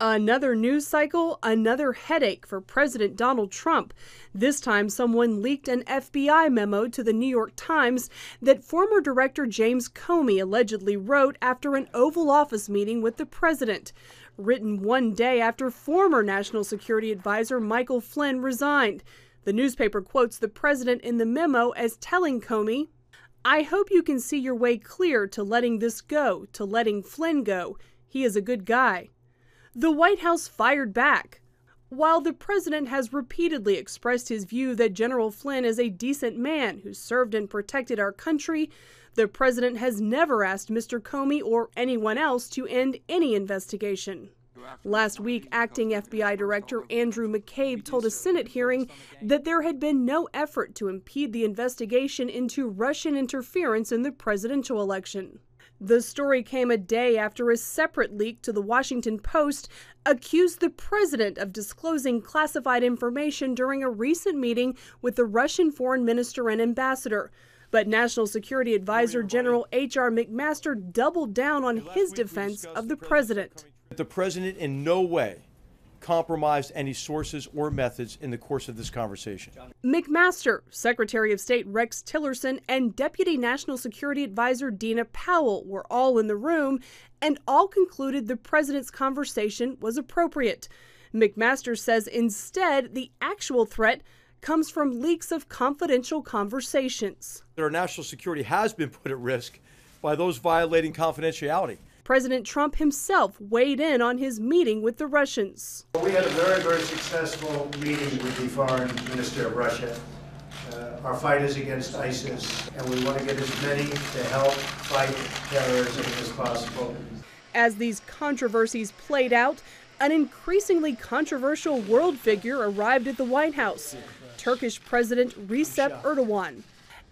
Another news cycle, another headache for President Donald Trump. This time, someone leaked an FBI memo to the New York Times that former Director James Comey allegedly wrote after an Oval Office meeting with the president. Written one day after former National Security Advisor Michael Flynn resigned. The newspaper quotes the president in the memo as telling Comey, "I hope you can see your way clear to letting this go, to letting Flynn go. He is a good guy." The White House fired back. While the president has repeatedly expressed his view that General Flynn is a decent man who served and protected our country, the president has never asked Mr. Comey or anyone else to end any investigation. Last week, acting FBI Director Andrew McCabe told a Senate hearing that there had been no effort to impede the investigation into Russian interference in the presidential election. The story came a day after a separate leak to the Washington Post accused the president of disclosing classified information during a recent meeting with the Russian foreign minister and ambassador. But National Security Advisor General H.R. McMaster doubled down on his defense of the president. The president in no way compromised any sources or methods in the course of this conversation. McMaster, Secretary of State Rex Tillerson, and Deputy National Security Advisor Dina Powell were all in the room and all concluded the president's conversation was appropriate. McMaster says instead the actual threat comes from leaks of confidential conversations. Our national security has been put at risk by those violating confidentiality. President Trump himself weighed in on his meeting with the Russians. We had a very, very successful meeting with the foreign minister of Russia. Our fight is against ISIS, and we want to get as many to help fight terrorism as possible. As these controversies played out, an increasingly controversial world figure arrived at the White House, Turkish President Recep Erdogan.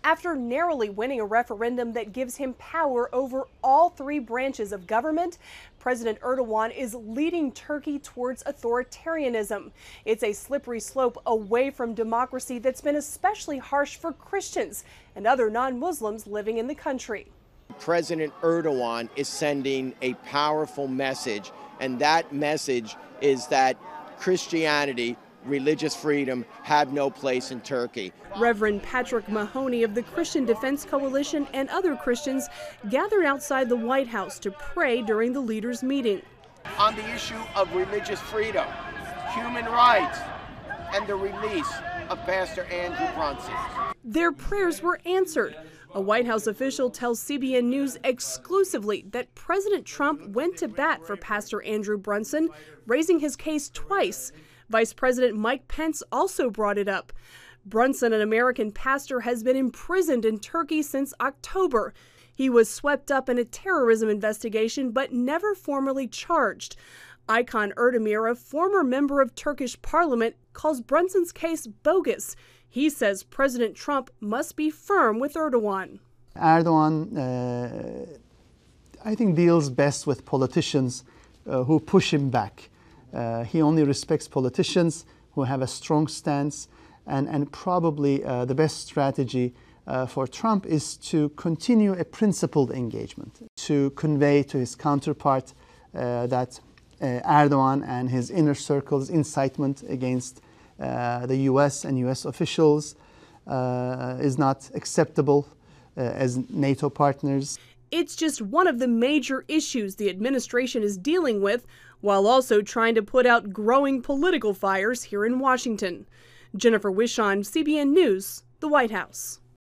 After narrowly winning a referendum that gives him power over all three branches of government, President Erdogan is leading Turkey towards authoritarianism. It's a slippery slope away from democracy that's been especially harsh for Christians and other non-Muslims living in the country. President Erdogan is sending a powerful message, and that message is that Christianity, religious freedom, have no place in Turkey. Reverend Patrick Mahoney of the Christian Defense Coalition and other Christians gathered outside the White House to pray during the leaders' meeting. On the issue of religious freedom, human rights, and the release of Pastor Andrew Brunson. Their prayers were answered. A White House official tells CBN News exclusively that President Trump went to bat for Pastor Andrew Brunson, raising his case twice. Vice President Mike Pence also brought it up. Brunson, an American pastor, has been imprisoned in Turkey since October. He was swept up in a terrorism investigation but never formally charged. Aykan Erdemir, a former member of Turkish parliament, calls Brunson's case bogus. He says President Trump must be firm with Erdogan. Erdogan, I think, deals best with politicians who push him back. He only respects politicians who have a strong stance, and probably the best strategy for Trump is to continue a principled engagement, to convey to his counterpart that Erdogan and his inner circle's incitement against the U.S. and U.S. officials is not acceptable as NATO partners. It's just one of the major issues the administration is dealing with, while also trying to put out growing political fires here in Washington. Jennifer Wishon, CBN News, the White House.